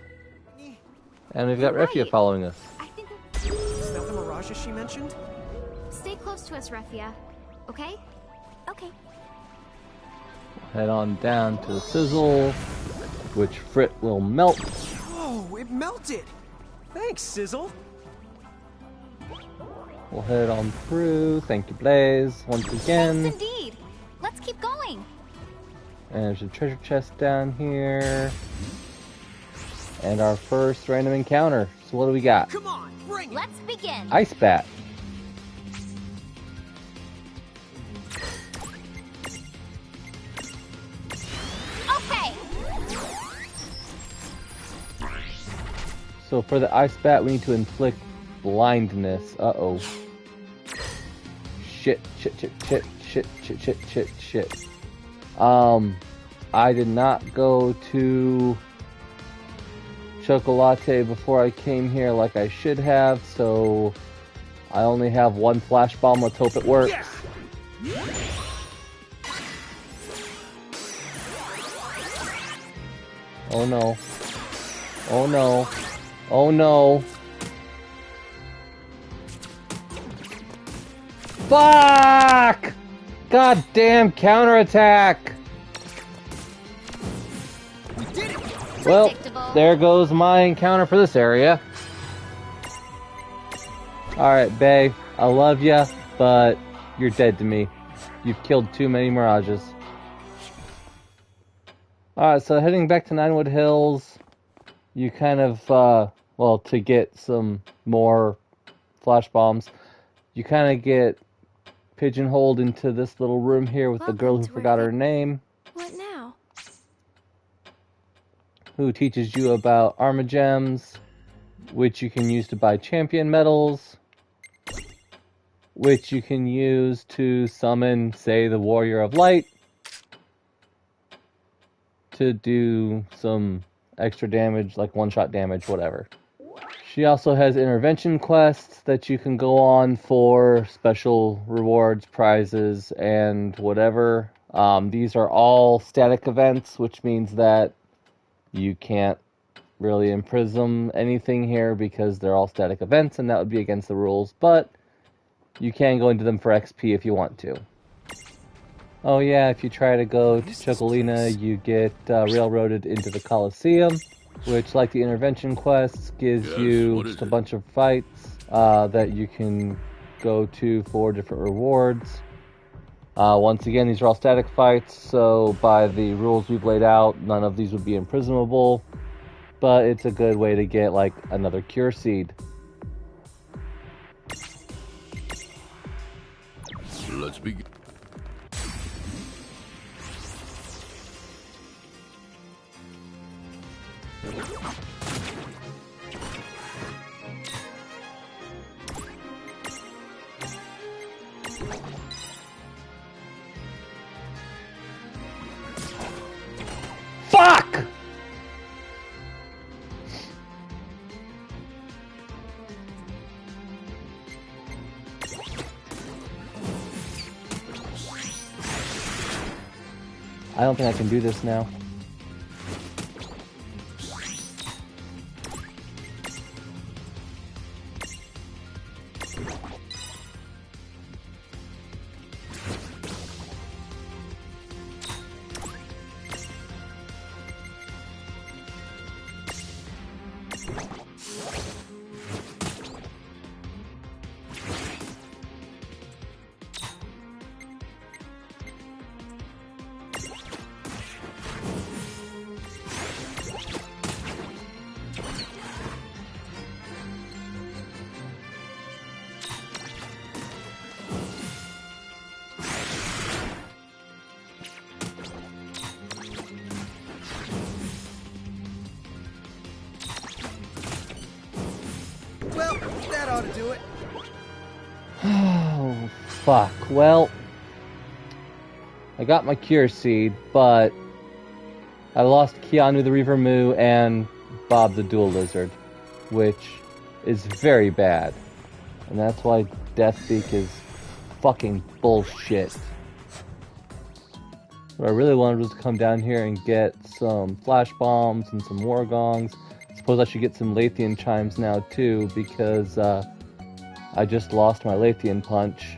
And we've got You're Refia right. following us. I think Is that the mirages she mentioned? stay close to us, Refia. Okay? Okay. Head on down to the sizzle, which Frit will melt. Oh, it melted! Thanks, Sizzle. We'll head on through. Thank you, Blaze, once again. Thanks indeed. Let's keep going. And there's a treasure chest down here. And our first random encounter. So what do we got? Come on, bring it! Let's begin. Ice Bat. Okay. So for the Ice Bat, we need to inflict blindness. Uh-oh. Shit. I did not go to Chocolate before I came here like I should have, so I only have one flash bomb. Let's hope it works. Oh no. Oh no. Oh no. Fuck! Goddamn counterattack! Well, Predictable. there goes my encounter for this area. Alright, Bae, I love ya, but you're dead to me. You've killed too many mirages. Alright, so heading back to Ninewood Hills, you kind of, well, to get some more flash bombs, you kind of get pigeonholed into this little room here with the girl who Welcome to forgot our her name, What now? who teaches you about Arma Gems, which you can use to buy champion medals, which you can use to summon, say, the Warrior of Light, to do some extra damage, like one-shot damage, whatever. She also has intervention quests that you can go on for special rewards, prizes, and whatever. These are all static events, which means that you can't really imprison anything here because they're all static events, and that would be against the rules, but you can go into them for XP if you want to. Oh yeah, if you try to go to Chocolina, you get railroaded into the Coliseum, which, like the intervention quests, gives you just a bunch of fights that you can go to for different rewards. Once again, these are all static fights, so by the rules we've laid out, none of these would be imprisonable, but it's a good way to get, like, another cure seed. Let's begin. Fuck! I don't think I can do this now. ought to do it. Oh, fuck. Well, I got my Cure Seed, but I lost Keanu the Reaver Moo and Bob the Dual Lizard, which is very bad. And that's why Deathbeak is fucking bullshit. What I really wanted was to come down here and get some Flash Bombs and some War Gongs. I suppose I should get some Lathian Chimes now too, because I just lost my Lathian Punch.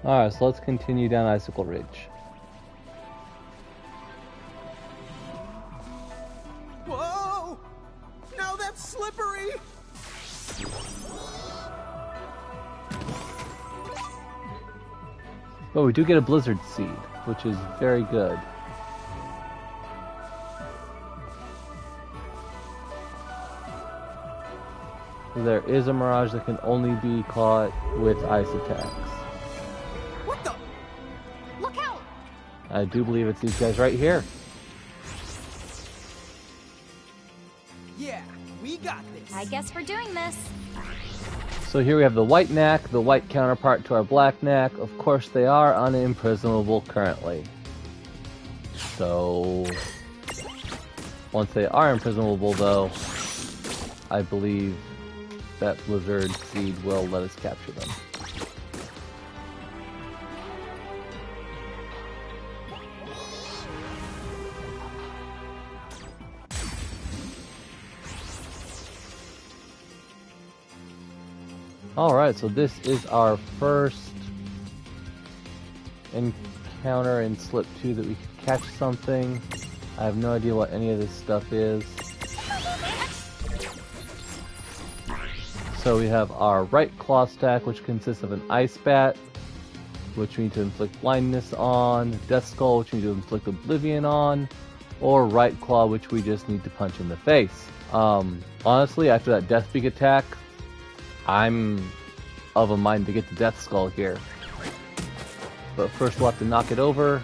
Alright, so let's continue down Icicle Ridge. Whoa! Now that's slippery! But we do get a Blizzard Seed, which is very good. There is a Mirage that can only be caught with ice attacks. What the? Look out! I do believe it's these guys right here. Yeah, we got this. I guess we're doing this. So here we have the White Knack, the white counterpart to our Black Knack. Of course, they are unimprisonable currently. So once they are imprisonable, though, I believe that Blizzard Seed will let us capture them. Alright, so this is our first encounter in Slip 2 that we can catch something. I have no idea what any of this stuff is. So we have our right claw stack, which consists of an Ice Bat, which we need to inflict blindness on, Death Skull, which we need to inflict oblivion on, or right claw, which we just need to punch in the face. Honestly, after that Deathbeak attack, I'm of a mind to get the Death Skull here. But first we'll have to knock it over.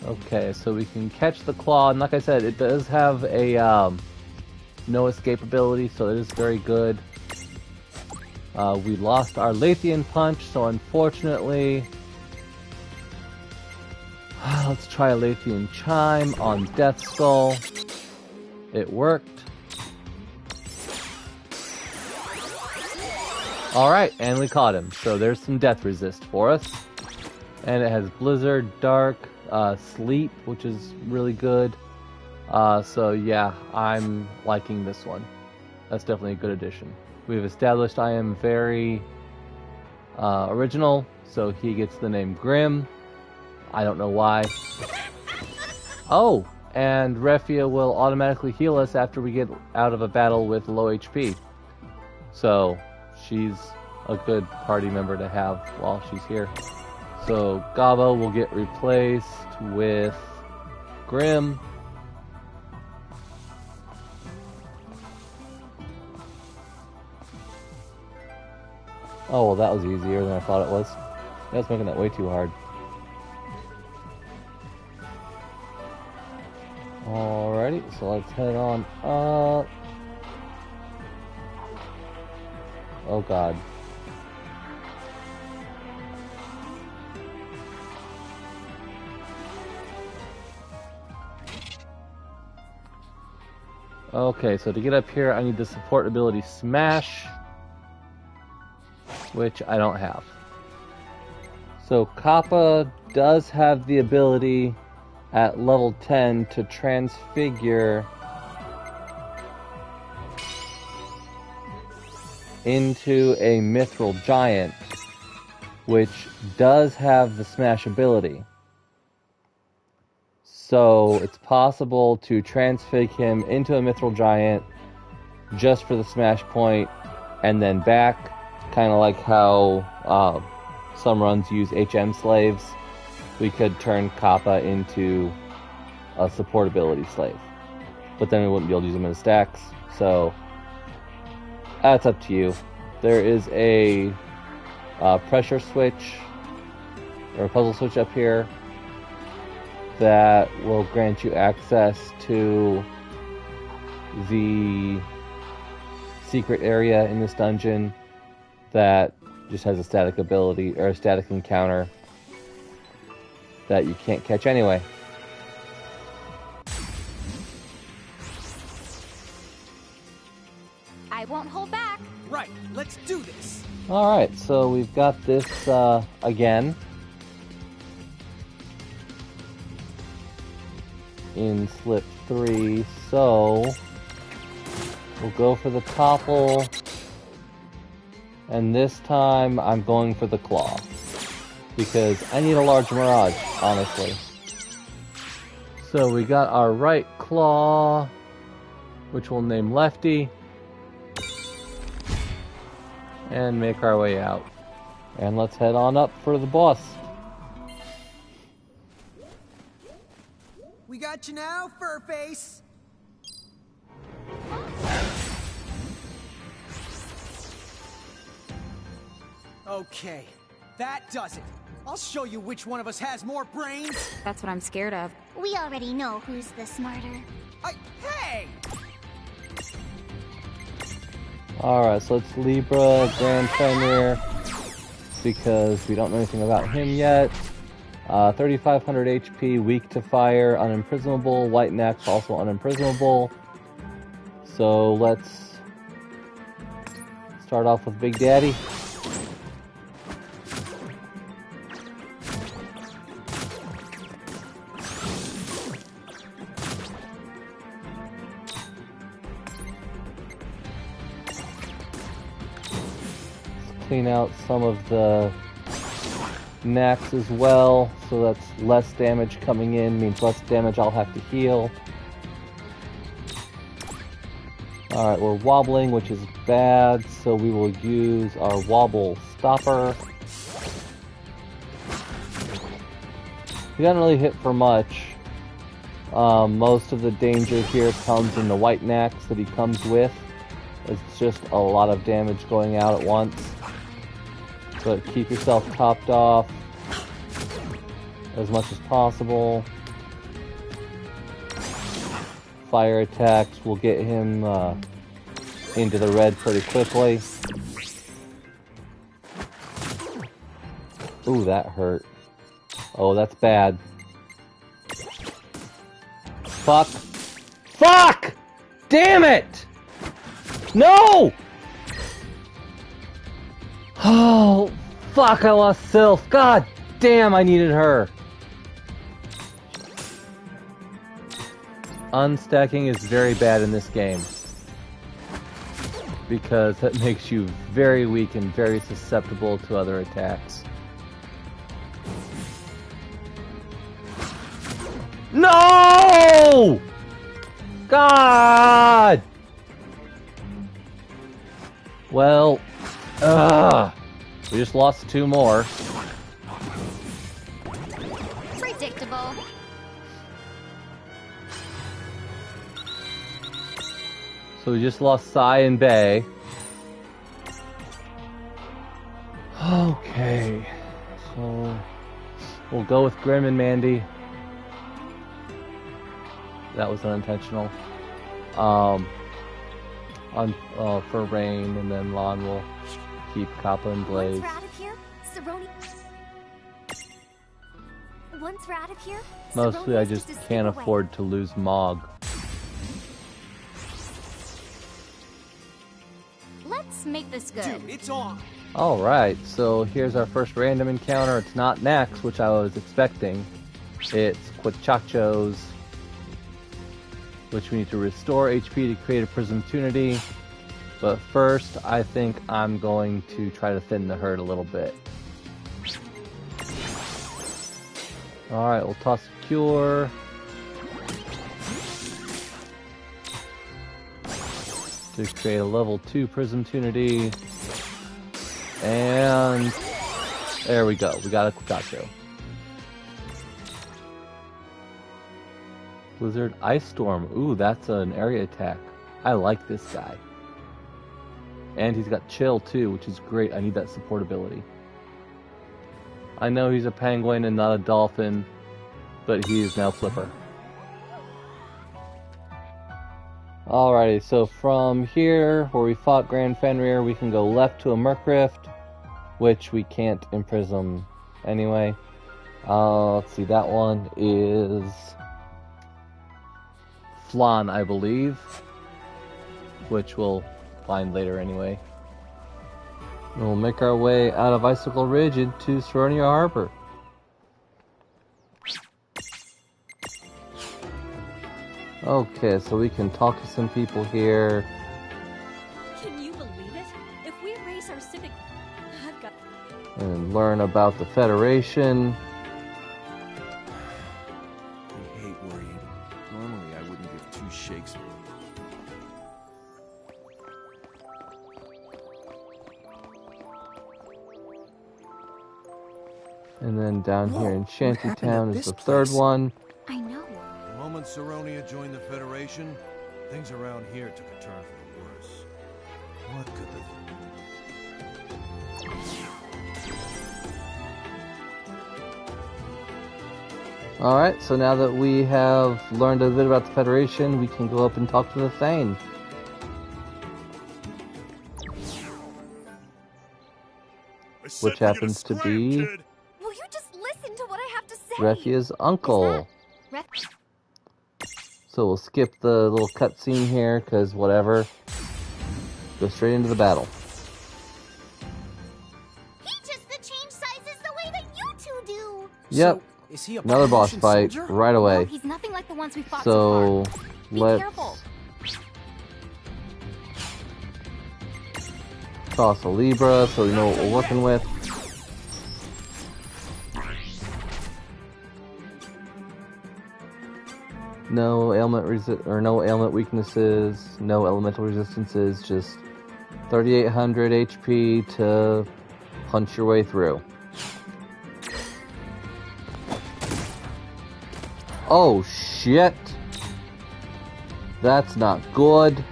Okay, so we can catch the claw, and like I said, it does have a no escape ability, so it is very good. We lost our Lathian Punch, so unfortunately... let's try a Lathian Chime on Death Skull. It worked. Alright, and we caught him, so there's some death resist for us. And it has Blizzard, Dark, Sleep, which is really good. So yeah, I'm liking this one. That's definitely a good addition. We've established I am very original, so he gets the name Grim. I don't know why. Oh, and Refia will automatically heal us after we get out of a battle with low HP. So she's a good party member to have while she's here. So Gabo will get replaced with Grim. Oh, well, that was easier than I thought it was. That's making that way too hard. Alrighty, so let's head on up. Oh god. Okay, so to get up here I need the support ability Smash, which I don't have. So Kappa does have the ability at level 10 to transfigure into a Mithril Giant, which does have the Smash ability. So it's possible to transfig him into a Mithril Giant just for the Smash point and then back, kind of like how some runs use HM Slaves. We could turn Kappa into a support ability slave. But then we wouldn't be able to use them in stacks. So that's up to you. There is a pressure switch or a puzzle switch up here. that will grant you access to the secret area in this dungeon that just has a static ability, or a static encounter that you can't catch anyway. I won't hold back. Right, let's do this. Alright, so we've got this again in slip 3, so we'll go for the topple, and this time I'm going for the claw, because I need a large mirage, honestly. So we got our right claw, which we'll name Lefty, and make our way out. And let's head on up for the boss. We got you now, Furface. Okay, that does it. I'll show you which one of us has more brains. That's what I'm scared of. We already know who's the smarter. Hey! Alright, so it's Libra Grand Premier, because we don't know anything about him yet. 3500 HP, weak to fire, unimprisonable. White Nax also unimprisonable. So let's start off with Big Daddy. Clean out some of the Nax as well, so that's less damage coming in, means less damage I'll have to heal. Alright, we're wobbling, which is bad, so we will use our wobble stopper. He doesn't really hit for much. Most of the danger here comes in the white Nax that he comes with. It's just a lot of damage going out at once. But keep yourself topped off as much as possible. Fire attacks will get him into the red pretty quickly. Ooh, that hurt. Oh, that's bad. Fuck. Fuck! Damn it! No! Oh, fuck, I lost Sylph. God damn, I needed her. Unstacking is very bad in this game, because that makes you very weak and very susceptible to other attacks. No! God! Well, we just lost 2 more. Predictable. So we just lost Sai and Bay. Okay. So we'll go with Grim and Mandy. That was unintentional. For Rain, and then Lon will keep Kappa and Blaze. Once we're out of here, Mostly I Cerrone just is to can't slip away. afford to lose Mog. Let's make this good. Dude, it's on. Alright, so here's our first random encounter. It's not Nax, which I was expecting. It's Quachachos, which we need to restore HP to create a Prism Tunity. But first, I think I'm going to try to thin the herd a little bit. Alright, we'll toss a Cure. To create a level 2 Prism Tunity. And there we go. We got a Quachacho. Blizzard Ice Storm. Ooh, that's an area attack. I like this guy. And he's got Chill too, which is great. I need that support ability. I know he's a penguin and not a dolphin, but he's now Flipper. Alrighty, so from here, where we fought Grand Fenrir, we can go left to a Merc Rift, which we can't imprison anyway. Let's see, that one is Flan, I believe, which we'll find later anyway. And we'll make our way out of Icicle Ridge into Seronia Harbor. Okay, so we can talk to some people here. Can you believe it? If we erase our civic... I've got... And learn about the Federation. I hate worrying. Normally I wouldn't give two shakes. And then down here in What happened Shantytown at is this the third place? one. I know. The moment Seronia joined the Federation, things around here took a turn for the worse. What could the... Alright, so now that we have learned a bit about the Federation, we can go up and talk to the Thane. Which happens to be Will you just listen to what I have to say? Refia's uncle. Ref- So we'll skip the little cutscene here, because whatever. Go straight into the battle. He just changed sizes the way that you two do. Yep, So, is he a another boss Polynesian fight soldier? right Well, away. he's nothing like the ones we fought so So far. Be let's careful. toss a Libra so we know what we're working with. No no ailment weaknesses, no elemental resistances, just 3,800 HP to punch your way through. Oh shit! That's not good.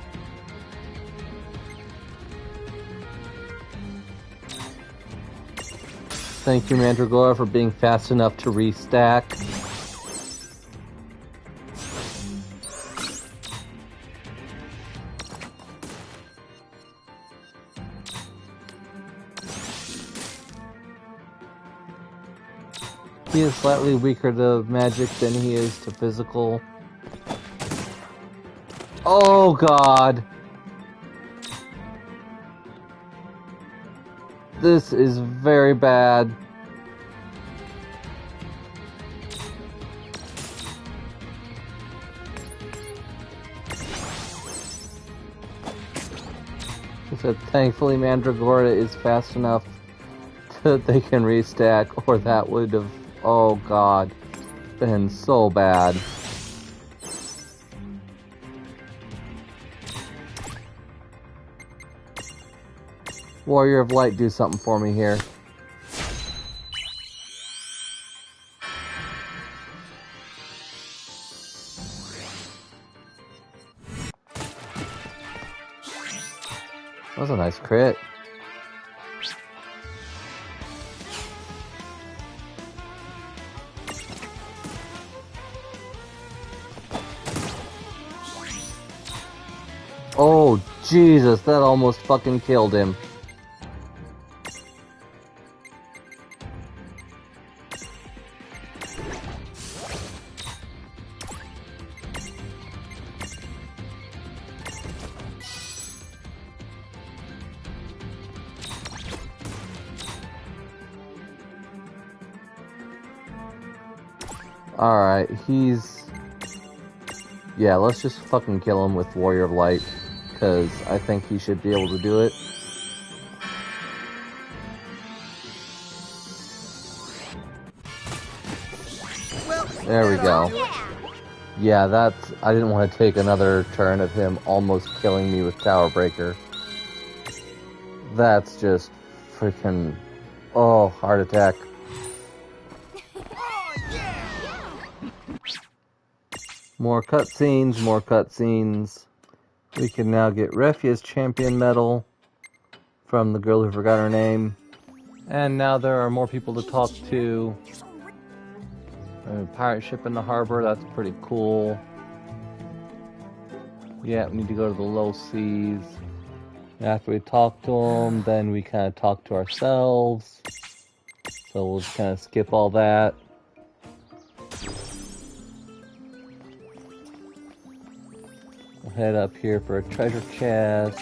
Thank you, Mandragora, for being fast enough to restack. He is slightly weaker to magic than he is to physical. Oh god! This is very bad. So thankfully Mandragora is fast enough that they can restack, or that would have, oh god, been so bad. Warrior of Light, do something for me here. That was a nice crit. Oh, Jesus, that almost fucking killed him. Alright, he's... Yeah, let's just fucking kill him with Warrior of Light, because I think he should be able to do it. There we go. Yeah, that's... I didn't want to take another turn of him almost killing me with Tower Breaker. That's just freaking... Oh, heart attack. More cutscenes, more cutscenes. We can now get Refia's champion medal from the girl who forgot her name. And now there are more people to talk to. A pirate ship in the harbor, that's pretty cool. Yeah, we need to go to the low seas. After we talk to them, then we kind of talk to ourselves. So we'll just kind of skip all that. We'll head up here for a treasure chest.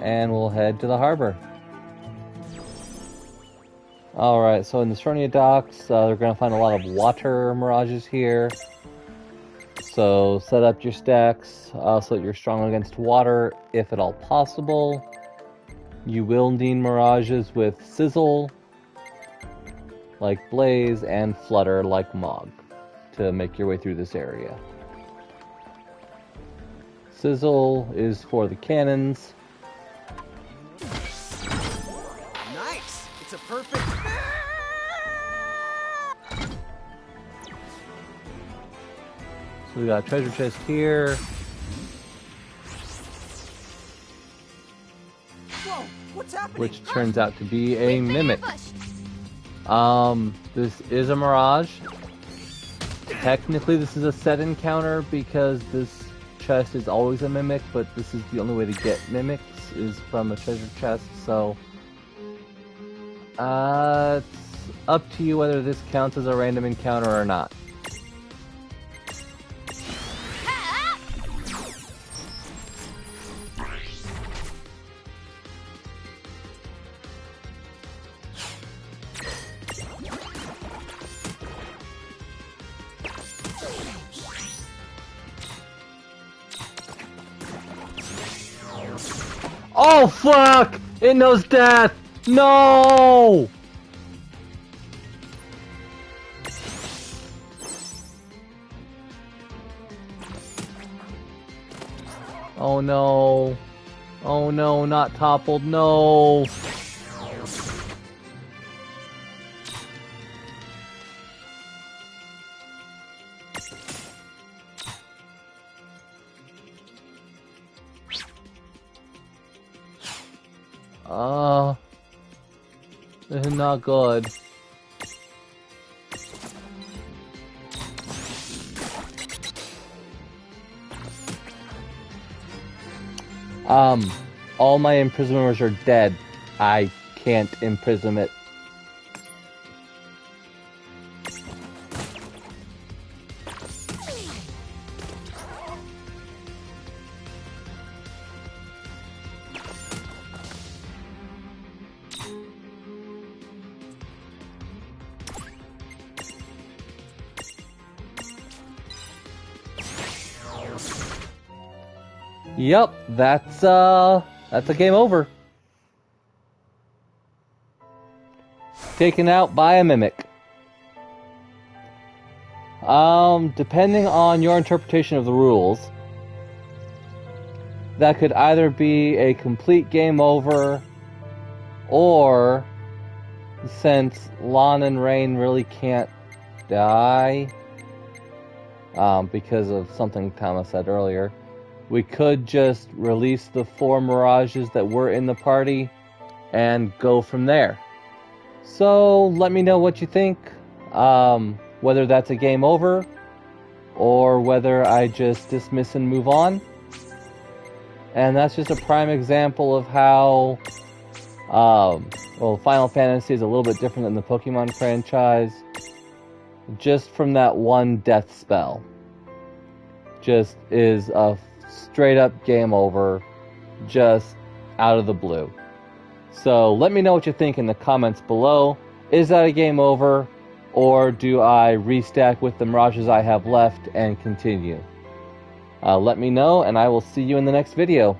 And we'll head to the harbor. Alright, so in the Sarnia docks, they're going to find a lot of water mirages here. So set up your stacks so that you're strong against water, if at all possible. You will need mirages with Sizzle, like Blaze, and Flutter, like Mog, to make your way through this area. Sizzle is for the cannons. Nice! It's a perfect... So we got a treasure chest here. Whoa, what's happening? Which turns out to be a mimic. This is a mirage. Technically this is a set encounter because this chest is always a mimic, but this is the only way to get mimics is from a treasure chest, so it's up to you whether this counts as a random encounter or not. Oh fuck! It knows death! No! Oh no. Oh no, not toppled, no! This is not good. All my imprisoners are dead. I can't imprison it. Yep, that's a game over. Taken out by a mimic. Depending on your interpretation of the rules, that could either be a complete game over, or since Lon and Rain really can't die, because of something Thomas said earlier, we could just release the 4 mirages that were in the party and go from there. So let me know what you think, whether that's a game over or whether I just dismiss and move on. And that's just a prime example of how well, Final Fantasy is a little bit different than the Pokemon franchise, just from that one death spell. Just is a straight up game over, just out of the blue. So let me know what you think in the comments below. Is that a game over, or do I restack with the mirages I have left and continue? Let me know, and I will see you in the next video.